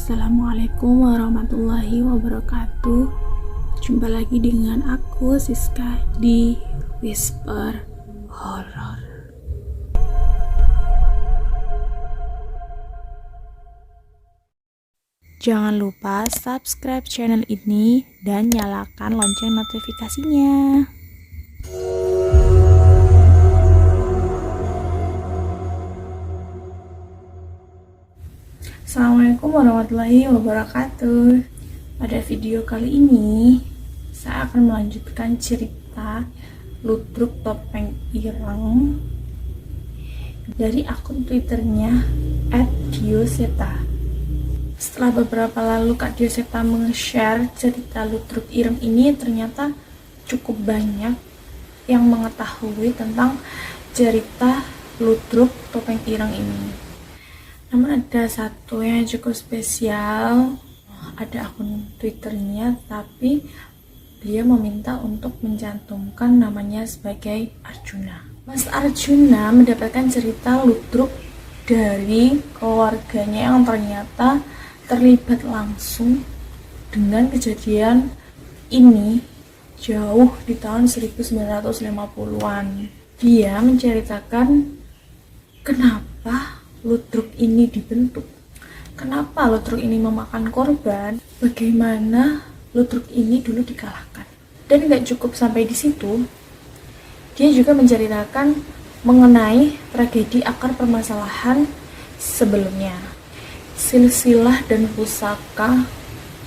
Assalamualaikum warahmatullahi wabarakatuh. Jumpa lagi dengan aku Siska di Whisper Horror. Jangan lupa subscribe channel ini dan nyalakan lonceng notifikasinya. Assalamualaikum warahmatullahi wabarakatuh. Pada video kali ini saya akan melanjutkan cerita Ludruk Topeng Ireng dari akun twitternya @dioseta. Setelah beberapa lalu Kak Dioseta meng-share cerita Ludruk Ireng ini, ternyata cukup banyak yang mengetahui tentang cerita Ludruk Topeng Ireng ini. Namun ada satu yang cukup spesial, ada akun twitternya, tapi dia meminta untuk mencantumkan namanya sebagai Arjuna. Mas Arjuna mendapatkan cerita ludruk dari keluarganya yang ternyata terlibat langsung dengan kejadian ini jauh di tahun 1950-an. Dia menceritakan kenapa ludruk ini dibentuk, kenapa ludruk ini memakan korban, bagaimana ludruk ini dulu dikalahkan. Dan gak cukup sampai di situ, dia juga menceritakan mengenai tragedi akar permasalahan sebelumnya, silsilah dan pusaka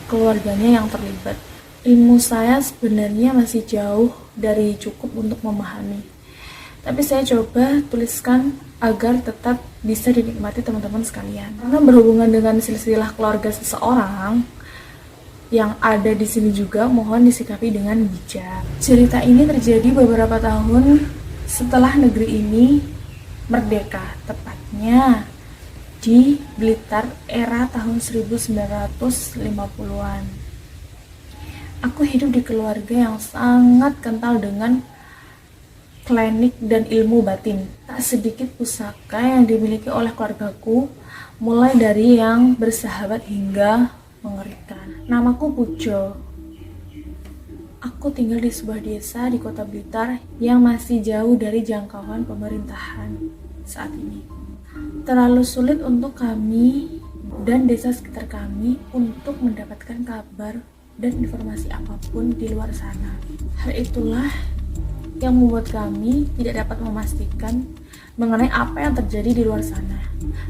keluarganya yang terlibat. Ilmu saya sebenarnya masih jauh dari cukup untuk memahami, tapi saya coba tuliskan agar tetap bisa dinikmati teman-teman sekalian. Karena berhubungan dengan silsilah keluarga seseorang yang ada di sini juga, mohon disikapi dengan bijak. Cerita ini terjadi beberapa tahun setelah negeri ini merdeka, tepatnya di Blitar era tahun 1950-an. Aku hidup di keluarga yang sangat kental dengan klinik dan ilmu batin. Tak sedikit pusaka yang dimiliki oleh keluargaku, mulai dari yang bersahabat hingga mengerikan. Namaku Pujo. Aku tinggal di sebuah desa di kota Blitar yang masih jauh dari jangkauan pemerintahan saat ini. Terlalu sulit untuk kami dan desa sekitar kami untuk mendapatkan kabar dan informasi apapun di luar sana. Hal itulah yang membuat kami tidak dapat memastikan mengenai apa yang terjadi di luar sana.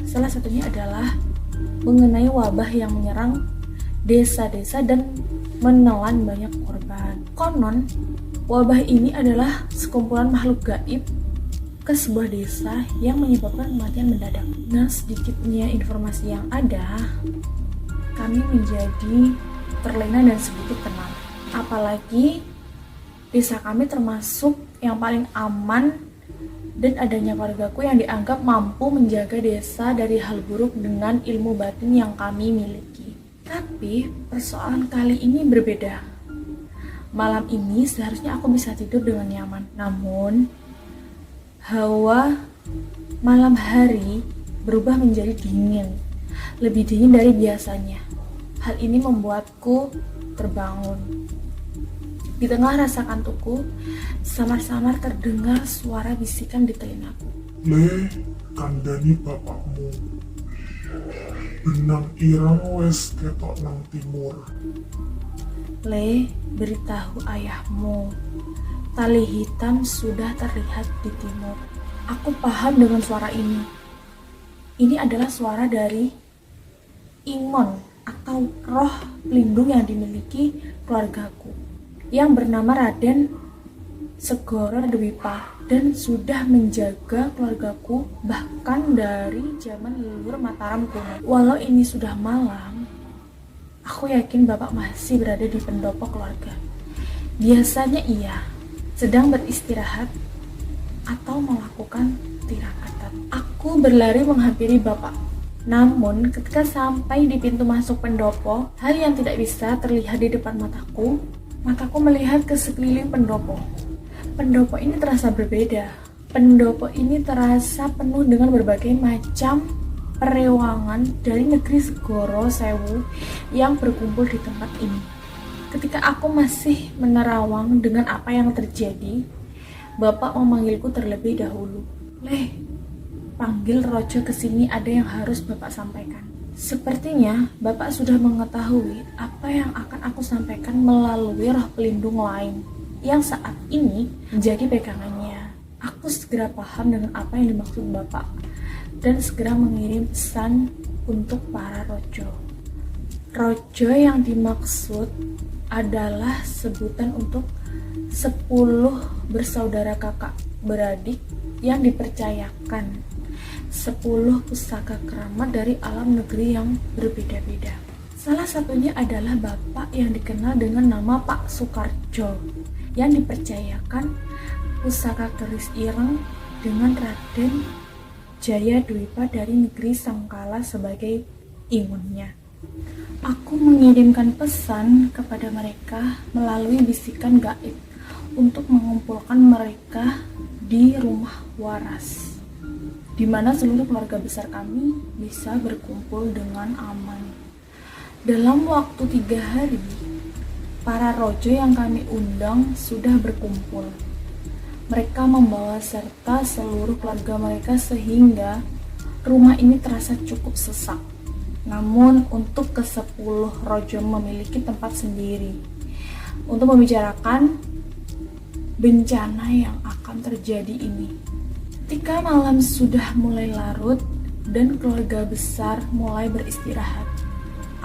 Salah satunya adalah mengenai wabah yang menyerang desa-desa dan menelan banyak korban. Konon, wabah ini adalah sekumpulan makhluk gaib ke sebuah desa yang menyebabkan kematian mendadak. Nah, sedikitnya informasi yang ada, kami menjadi terlena dan sedikit tenang. Apalagi desa kami termasuk yang paling aman dan adanya keluargaku yang dianggap mampu menjaga desa dari hal buruk dengan ilmu batin yang kami miliki. Tapi persoalan kali ini berbeda. Malam ini seharusnya aku bisa tidur dengan nyaman. Namun hawa malam hari berubah menjadi dingin, lebih dingin dari biasanya. Hal ini membuatku terbangun. Di tengah rasa kantukku, samar-samar terdengar suara bisikan di telingaku. Le, kandani bapakmu. Benang ireng wes ketok nang timur. Le, beritahu ayahmu. Tali hitam sudah terlihat di timur. Aku paham dengan suara ini. Ini adalah suara dari Ingon atau roh pelindung yang dimiliki keluargaku, yang bernama Raden Segoro Dwipa dan sudah menjaga keluargaku bahkan dari zaman leluhur Mataram kuno. Walau ini sudah malam, aku yakin bapak masih berada di pendopo keluarga. Biasanya ia sedang beristirahat atau melakukan tirakatan. Aku berlari menghampiri bapak. Namun ketika sampai di pintu masuk pendopo, hal yang tidak bisa terlihat di depan mataku melihat ke sekeliling pendopo. Pendopo ini terasa berbeda. Pendopo ini terasa penuh dengan berbagai macam perewangan dari negeri Segoro Sewu yang berkumpul di tempat ini. Ketika aku masih menerawang dengan apa yang terjadi, Bapak memanggilku terlebih dahulu. "Leh, panggil Rojo ke sini, ada yang harus Bapak sampaikan." Sepertinya Bapak sudah mengetahui apa yang akan aku sampaikan melalui roh pelindung lain yang saat ini menjadi pegangannya. Aku segera paham dengan apa yang dimaksud Bapak dan segera mengirim pesan untuk para Rojo. Rojo yang dimaksud adalah sebutan untuk 10 bersaudara kakak beradik yang dipercayakan 10 pusaka keramat dari alam negeri yang berbeda-beda. Salah satunya adalah Bapak yang dikenal dengan nama Pak Sukarjo yang dipercayakan pusaka keris ireng dengan Raden Jayadwipa dari negeri Sangkala sebagai ingunnya. Aku mengirimkan pesan kepada mereka melalui bisikan gaib untuk mengumpulkan mereka di rumah waras, di mana seluruh keluarga besar kami bisa berkumpul dengan aman. Dalam waktu 3 hari, para Rojo yang kami undang sudah berkumpul. Mereka membawa serta seluruh keluarga mereka sehingga rumah ini terasa cukup sesak. Namun untuk ke-10 Rojo memiliki tempat sendiri untuk membicarakan bencana yang akan terjadi ini. Ketika malam sudah mulai larut dan keluarga besar mulai beristirahat,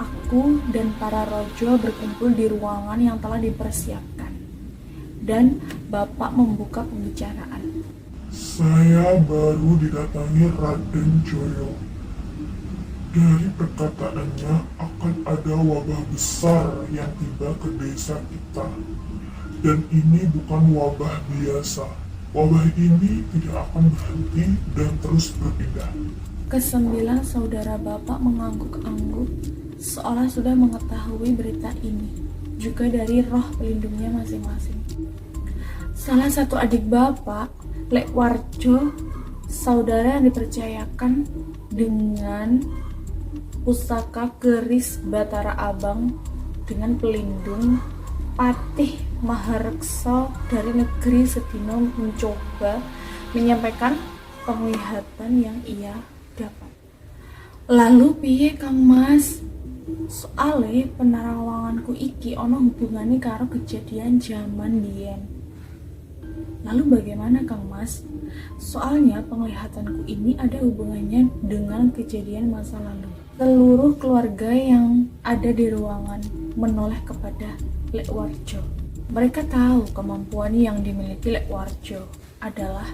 aku dan para Rojo berkumpul di ruangan yang telah dipersiapkan dan Bapak membuka pembicaraan. Saya baru didatangi Raden Joyo. Dari perkataannya akan ada wabah besar yang tiba ke desa kita. Dan ini bukan wabah biasa. Wabah ini tidak akan berhenti dan terus berpindah. Ke-9 saudara Bapak mengangguk-angguk seolah sudah mengetahui berita ini, juga dari roh pelindungnya masing-masing. Salah satu adik Bapak, Lek Warjo, saudara yang dipercayakan dengan pusaka keris Batara Abang dengan pelindung Patih Mahareksa dari negeri Sedino, mencoba menyampaikan penglihatan yang ia dapat. "Lalu piye Kang Mas? Soale penerawanganku iki ana hubungane karo kejadian zaman biyen." "Lalu bagaimana Kang Mas? Soalnya penglihatanku ini ada hubungannya dengan kejadian masa lalu." Seluruh keluarga yang ada di ruangan menoleh kepada Lek Warjo. Mereka tahu kemampuan yang dimiliki Lek Warjo adalah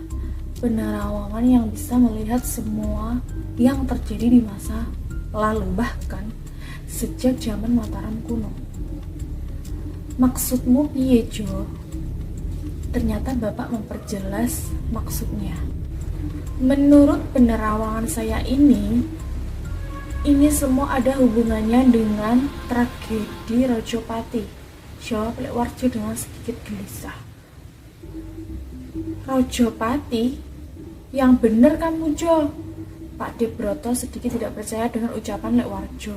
penerawangan yang bisa melihat semua yang terjadi di masa lalu, bahkan sejak zaman Mataram kuno. "Maksudmu piye, Jo?" Ternyata Bapak memperjelas maksudnya. "Menurut penerawangan saya ini semua ada hubungannya dengan tragedi Rojopati," jawab Lek Warjo dengan sedikit gelisah. "Rojopati? Yang bener kamu, Jo?" Pak Debroto sedikit tidak percaya dengan ucapan Lek Warjo.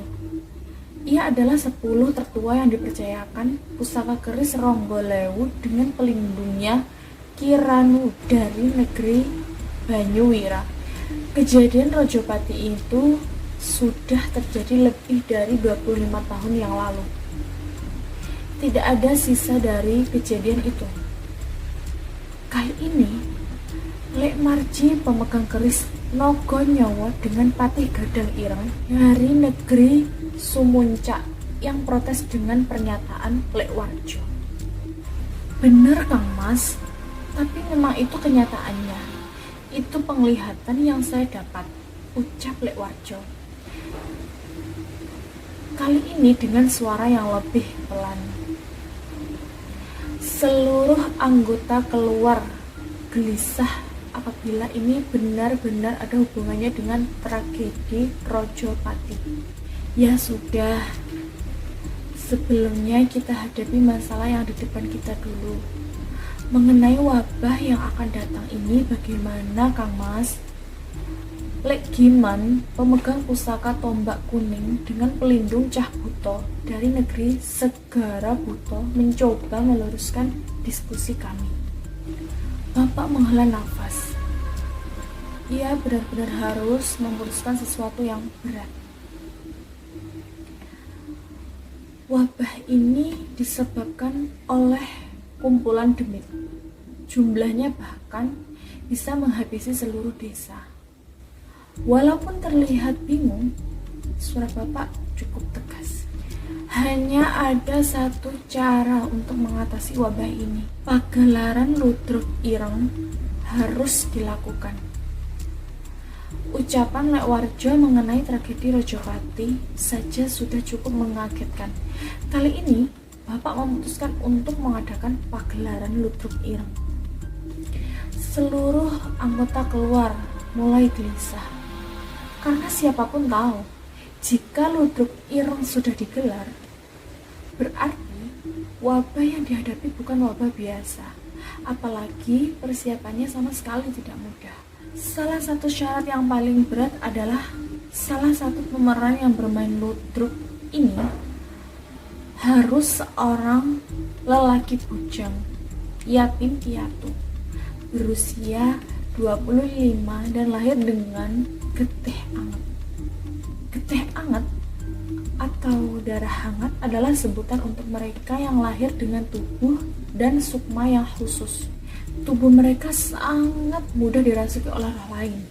Ia adalah 10 tertua yang dipercayakan pusaka keris Ronggolewu dengan pelindungnya Kiranu dari negeri Banyuwira. Kejadian Rojopati itu sudah terjadi lebih dari 25 tahun yang lalu. Tidak ada sisa dari kejadian itu. Kali ini, Lek Marji, pemegang keris Nogo Nyawa dengan Patih Gadang Ireng dari negeri Sumuncak, yang protes dengan pernyataan Lek Warjo. "Bener Kang Mas, tapi memang itu kenyataannya. Itu penglihatan yang saya dapat," ucap Lek Warjo. Kali ini dengan suara yang lebih pelan. Seluruh anggota keluar gelisah apabila ini benar-benar ada hubungannya dengan tragedi Rojopati. Ya sudah, sebelumnya kita hadapi masalah yang di depan kita dulu. Mengenai wabah yang akan datang ini bagaimana Kang Mas? Lek Giman, pemegang pusaka tombak kuning dengan pelindung Cah Buto dari negeri Segara Buto, mencoba meluruskan diskusi kami. Bapak menghela nafas. Ia benar-benar harus memutuskan sesuatu yang berat. Wabah ini disebabkan oleh kumpulan demit. Jumlahnya bahkan bisa menghabisi seluruh desa. Walaupun terlihat bingung, suara Bapak cukup tegas. Hanya ada satu cara untuk mengatasi wabah ini. Pagelaran ludruk ireng harus dilakukan. Ucapan Lek Warjo mengenai tragedi Rojopati saja sudah cukup mengagetkan. Kali ini, Bapak memutuskan untuk mengadakan pagelaran ludruk ireng. Seluruh anggota keluar mulai gelisah. Karena siapapun tahu, jika ludruk ireng sudah digelar, berarti wabah yang dihadapi bukan wabah biasa. Apalagi persiapannya sama sekali tidak mudah. Salah satu syarat yang paling berat adalah salah satu pemeran yang bermain ludruk ini harus seorang lelaki bujang, yatim piatu, berusia 25 dan lahir dengan getih anget. Getih anget atau darah hangat adalah sebutan untuk mereka yang lahir dengan tubuh dan sukma yang khusus. Tubuh mereka sangat mudah dirasuki oleh roh lain.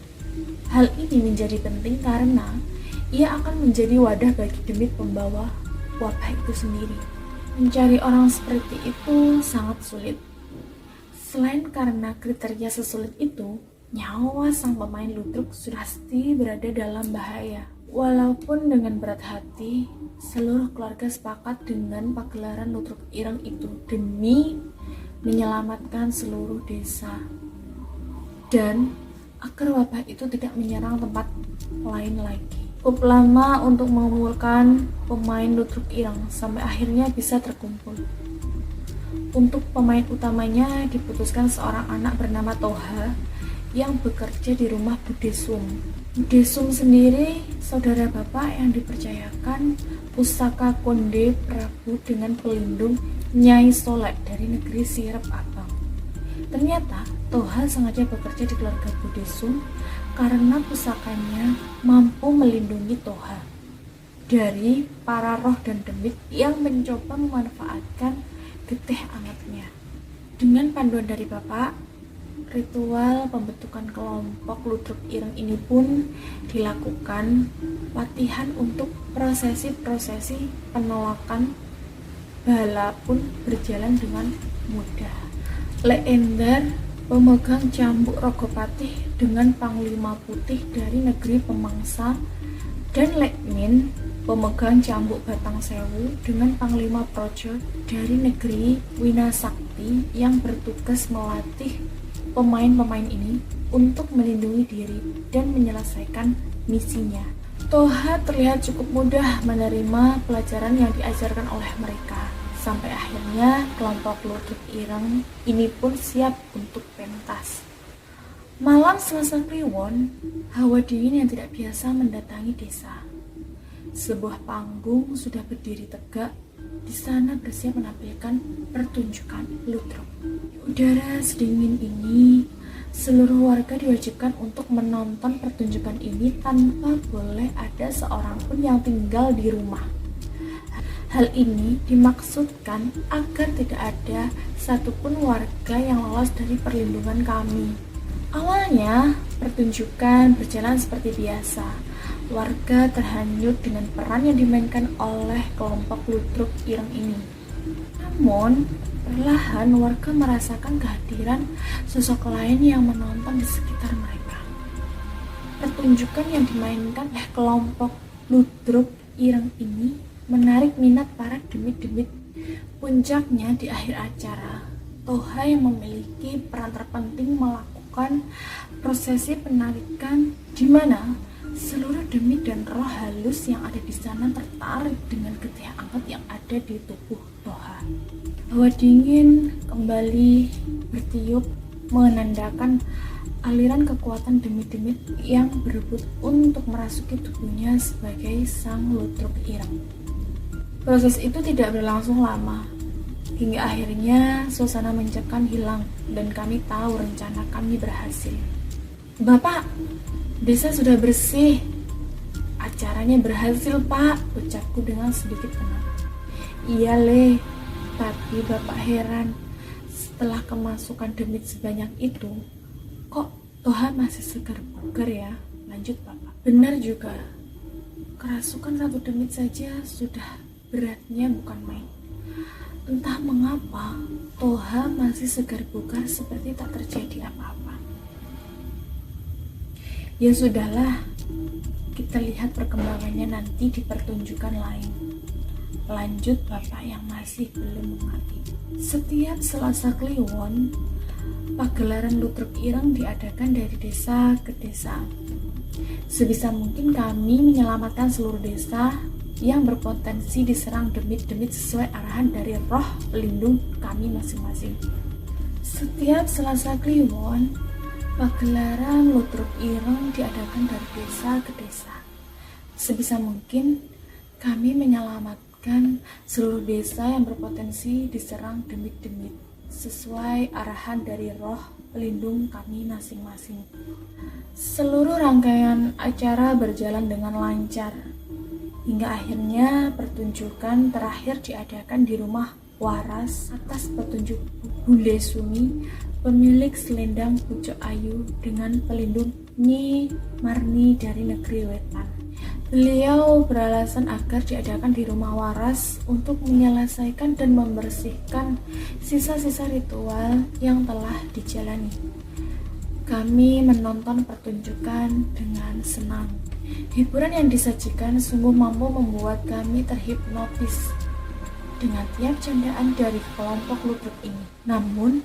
Hal ini menjadi penting karena ia akan menjadi wadah bagi demit pembawa wabah itu sendiri. Mencari orang seperti itu sangat sulit. Selain karena kriteria sesulit itu, nyawa sang pemain ludruk sudah pasti berada dalam bahaya. Walaupun dengan berat hati, seluruh keluarga sepakat dengan pagelaran ludruk ireng itu demi menyelamatkan seluruh desa dan agar wabah itu tidak menyerang tempat lain lagi. Cukup lama untuk mengumpulkan pemain ludruk ireng sampai akhirnya bisa terkumpul. Untuk pemain utamanya diputuskan seorang anak bernama Toha yang bekerja di rumah Bude Sum. Bude Sum sendiri saudara bapak yang dipercayakan pusaka Konde Prabu dengan pelindung Nyai Solek dari negeri Sirep Abang. Ternyata Toha sengaja bekerja di keluarga Bude Sum karena pusakanya mampu melindungi Toha dari para roh dan demit yang mencoba memanfaatkan getih angetnya. Dengan panduan dari bapak, ritual pembentukan kelompok ludruk ireng ini pun dilakukan. Latihan untuk prosesi-prosesi penolakan bala pun berjalan dengan mudah. Lek Endar, pemegang cambuk Rogopatih dengan panglima putih dari negeri Pemangsa, dan Lek Min, pemegang cambuk Batang Sewu dengan panglima Projo dari negeri Winasakti yang bertugas melatih pemain-pemain ini untuk melindungi diri dan menyelesaikan misinya. Toha terlihat cukup mudah menerima pelajaran yang diajarkan oleh mereka. Sampai akhirnya kelompok ludruk ireng ini pun siap untuk pentas. Malam Selasa Kliwon, hawa dingin yang tidak biasa mendatangi desa. Sebuah panggung sudah berdiri tegak. Di sana bersiap menampilkan pertunjukan ludruk. Di udara sedingin ini, seluruh warga diwajibkan untuk menonton pertunjukan ini tanpa boleh ada seorang pun yang tinggal di rumah. Hal ini dimaksudkan agar tidak ada satupun warga yang lolos dari perlindungan kami. Awalnya, pertunjukan berjalan seperti biasa. Warga terhanyut dengan peran yang dimainkan oleh kelompok ludruk ireng ini. Namun, perlahan warga merasakan kehadiran sosok lain yang menonton di sekitar mereka. Pertunjukan yang dimainkan oleh kelompok ludruk ireng ini menarik minat para demit-demit. Puncaknya di akhir acara, Toha yang memiliki peran terpenting melakukan prosesi penarikan di mana seluruh demit dan roh halus yang ada di sana tertarik dengan getih anget yang ada di tubuh Toha. Hawa dingin kembali bertiup menandakan aliran kekuatan demit-demit yang berebut untuk merasuki tubuhnya sebagai sang lutruk ireng. Proses itu tidak berlangsung lama, hingga akhirnya suasana mencekam hilang dan kami tahu rencana kami berhasil. "Bapak, desa sudah bersih. Acaranya berhasil, Pak," ucapku dengan sedikit tenang. "Iya, Le, tapi Bapak heran, setelah kemasukan demit sebanyak itu, kok Toha masih segar bugar ya?" lanjut Bapak. "Benar juga, kerasukan satu demit saja sudah beratnya bukan main. Entah mengapa Toha masih segar bugar seperti tak terjadi apa-apa. Ya sudahlah, kita lihat perkembangannya nanti di pertunjukan lain," lanjut Bapak yang masih belum mengerti. Setiap Selasa Kliwon, pagelaran lutruk ireng diadakan dari desa ke desa. Sebisa mungkin kami menyelamatkan seluruh desa yang berpotensi diserang demit-demit sesuai arahan dari roh pelindung kami masing-masing. Setiap Selasa Kliwon, pagelaran lutruk ireng diadakan dari desa ke desa. Sebisa mungkin kami menyelamatkan seluruh desa yang berpotensi diserang demit-demit sesuai arahan dari roh pelindung kami masing-masing. Seluruh rangkaian acara berjalan dengan lancar hingga akhirnya pertunjukan terakhir diadakan di rumah waras atas petunjuk Bule Sumi, pemilik selendang Pucuk Ayu dengan pelindung Nyi Marni dari negeri Wetan. Beliau beralasan agar diadakan di rumah waras untuk menyelesaikan dan membersihkan sisa-sisa ritual yang telah dijalani. Kami menonton pertunjukan dengan senang. Hiburan yang disajikan sungguh mampu membuat kami terhipnotis dengan tiap candaan dari kelompok lutruk ini. Namun,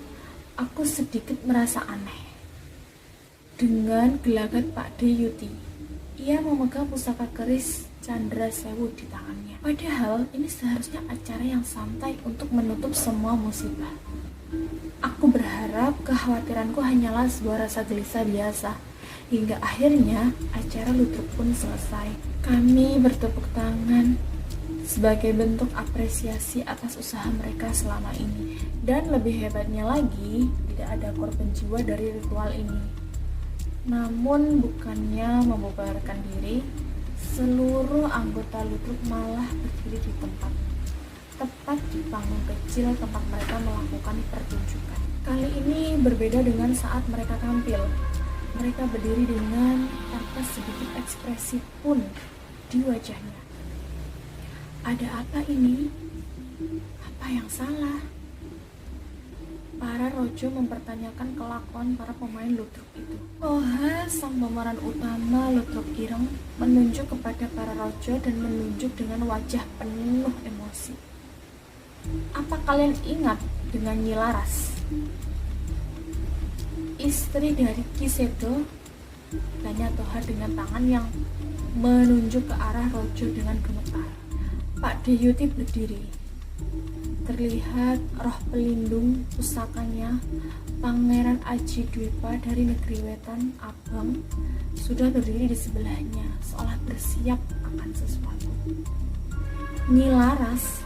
aku sedikit merasa aneh dengan gelagat Pak Deyuti. Ia memegang pusaka keris Candra Sewu di tangannya. Padahal ini seharusnya acara yang santai untuk menutup semua musibah. Aku berharap kekhawatiranku hanyalah sebuah rasa gelisah biasa. Hingga akhirnya acara lutruk pun selesai. Kami bertepuk tangan sebagai bentuk apresiasi atas usaha mereka selama ini. Dan lebih hebatnya lagi, tidak ada korban jiwa dari ritual ini. Namun bukannya membubarkan diri, seluruh anggota lutruk malah berdiri di tempat, tepat di panggung kecil tempat mereka melakukan pertunjukan. Kali ini berbeda dengan saat mereka tampil. Mereka berdiri dengan tanpa sedikit ekspresi pun di wajahnya. Ada apa ini? Apa yang salah? Para rojo mempertanyakan kelakuan para pemain lutruk itu. Toha, sang pemeran utama lutruk ireng, menunjuk kepada para rojo dan menunjuk dengan wajah penuh emosi. "Apa kalian ingat dengan Nyi Laras, istri dari Ki Sedo?" tanya Toha dengan tangan yang menunjuk ke arah rojo dengan gemetar. Pak Deyuti berdiri. Terlihat roh pelindung pusakanya, Pangeran Aji Dwipa dari negeri Wetan Abang, sudah berdiri di sebelahnya, seolah bersiap akan sesuatu. "Nyi Laras,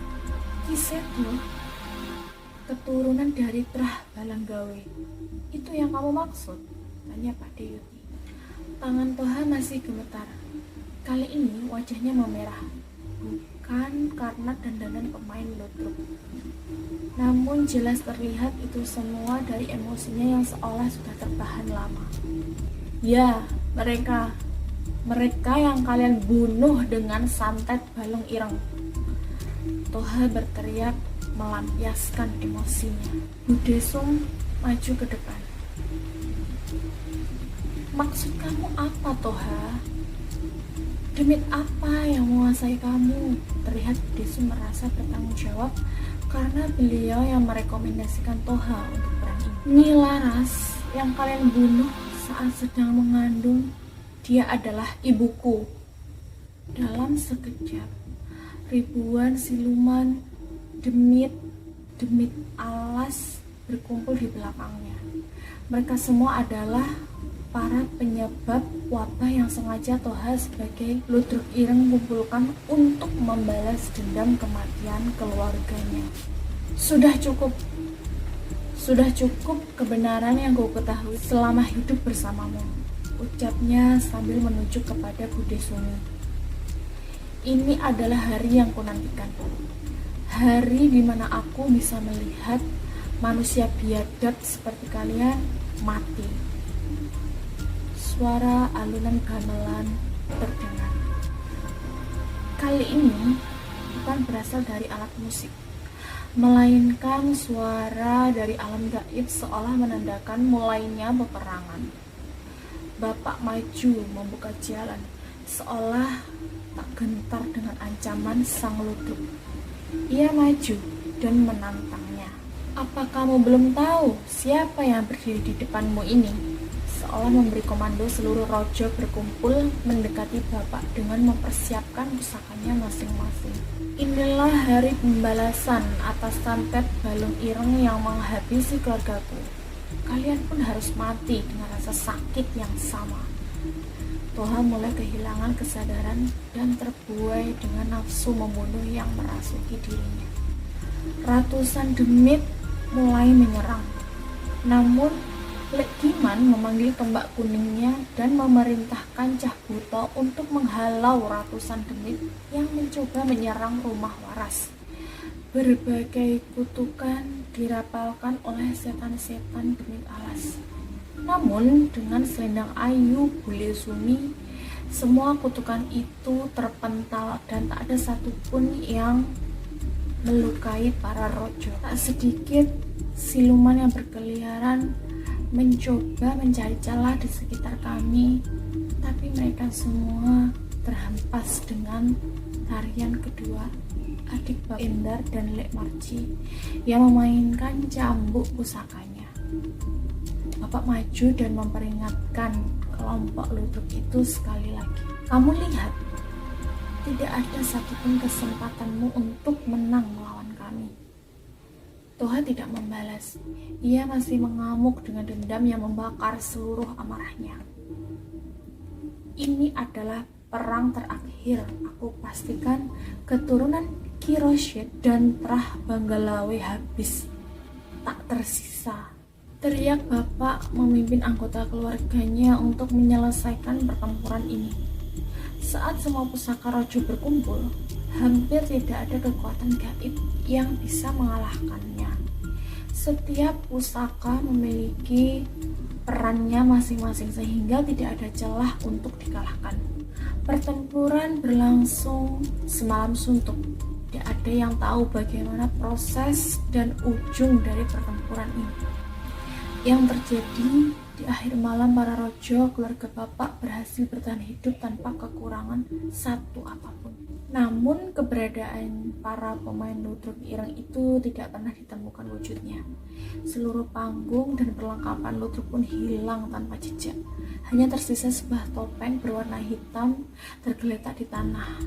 Ki Sedo, keturunan dari Trah Balanggawe, itu yang kamu maksud?" tanya Pak Deyuti. Tangan Toha masih gemetar. Kali ini wajahnya memerah, bukan karena dandanan pemain lutruk, namun jelas terlihat itu semua dari emosinya yang seolah sudah tertahan lama. "Ya, mereka yang kalian bunuh dengan santet balung ireng," Toha berteriak melampiaskan emosinya. Budesung maju ke depan. "Maksud kamu apa, Toha? Demit apa yang menguasai kamu?" Terlihat Budesung merasa bertanggung jawab karena beliau yang merekomendasikan Toha untuk peran ini. "Nyi Laras yang kalian bunuh saat sedang mengandung, dia adalah ibuku." Dalam sekejap, ribuan siluman demit alas berkumpul di belakangnya. Mereka semua adalah para penyebab wabah yang sengaja Toha sebagai Ludruk Ireng kumpulkan untuk membalas dendam kematian keluarganya. Sudah cukup kebenaran yang kau ketahui selama hidup bersamamu, ucapnya sambil menunjuk kepada Bude Sumi. Ini adalah hari yang kunantikan, hari di mana aku bisa melihat manusia biadab seperti kalian mati. Suara alunan gamelan terdengar. Kali ini bukan berasal dari alat musik, melainkan suara dari alam gaib seolah menandakan mulainya peperangan. Bapak maju membuka jalan, seolah tak gentar dengan ancaman sang ludruk. Ia maju dan menantangnya. Apa kamu belum tahu siapa yang berdiri di depanmu ini? Seolah memberi komando, seluruh rojo berkumpul mendekati bapak dengan mempersiapkan pusakanya masing-masing. Inilah hari pembalasan atas santet Balung Ireng yang menghabisi keluargaku. Kalian pun harus mati dengan rasa sakit yang sama. Toha mulai kehilangan kesadaran dan terbuai dengan nafsu membunuh yang merasuki dirinya. Ratusan demit mulai menyerang. Namun Lek Giman memanggil tombak kuningnya dan memerintahkan Cah Buto untuk menghalau ratusan demit yang mencoba menyerang rumah waras. Berbagai kutukan dirapalkan oleh setan-setan demit alas. Namun dengan selendang ayu Bule Sumi, semua kutukan itu terpental dan tak ada satupun yang melukai para rojo. Tak sedikit siluman yang berkeliaran mencoba mencari celah di sekitar kami, tapi mereka semua terhempas dengan tarian kedua adik Bab Endar dan Lek Marci yang memainkan cambuk pusakanya. Bapak maju dan memperingatkan kelompok ludruk itu sekali lagi. Kamu lihat, tidak ada satupun kesempatanmu untuk menang melawan kami. Toha tidak membalas. Ia masih mengamuk dengan dendam yang membakar seluruh amarahnya. Ini adalah perang terakhir. Aku pastikan keturunan Kiroshid dan Trah Banggalawe habis. Tak tersisa. Teriak bapak memimpin anggota keluarganya untuk menyelesaikan pertempuran ini. Saat semua pusaka rojo berkumpul, hampir tidak ada kekuatan gaib yang bisa mengalahkannya. Setiap pusaka memiliki perannya masing-masing sehingga tidak ada celah untuk dikalahkan. Pertempuran berlangsung semalam suntuk. Tidak ada yang tahu bagaimana proses dan ujung dari pertempuran ini. Yang terjadi di akhir malam, para rojo keluarga bapak berhasil bertahan hidup tanpa kekurangan satu apapun. Namun keberadaan para pemain ludruk ireng itu tidak pernah ditemukan wujudnya. Seluruh panggung dan perlengkapan ludruk pun hilang tanpa jejak. Hanya tersisa sebuah topeng berwarna hitam tergeletak di tanah,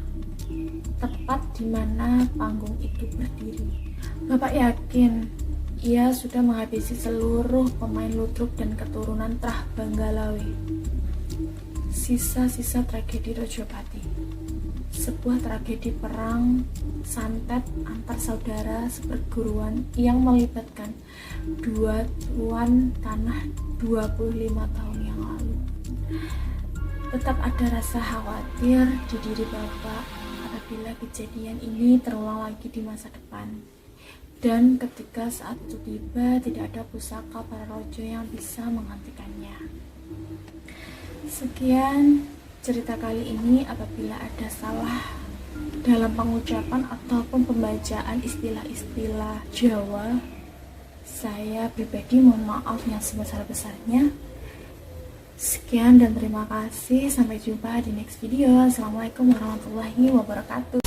tepat di mana panggung itu berdiri. Bapak yakin ia sudah menghabisi seluruh pemain ludruk dan keturunan Trah Banggalawe. Sisa-sisa tragedi Rojopati. Sebuah tragedi perang santet antar saudara seperguruan yang melibatkan dua tuan tanah 25 tahun yang lalu. Tetap ada rasa khawatir di diri bapak apabila kejadian ini terulang lagi di masa depan. Dan ketika saat itu tiba, tidak ada pusaka para rojo yang bisa menghentikannya. Sekian cerita kali ini. Apabila ada salah dalam pengucapan ataupun pembacaan istilah-istilah Jawa, saya pribadi mohon maaf yang sebesar-besarnya. Sekian dan terima kasih. Sampai jumpa di next video. Assalamualaikum warahmatullahi wabarakatuh.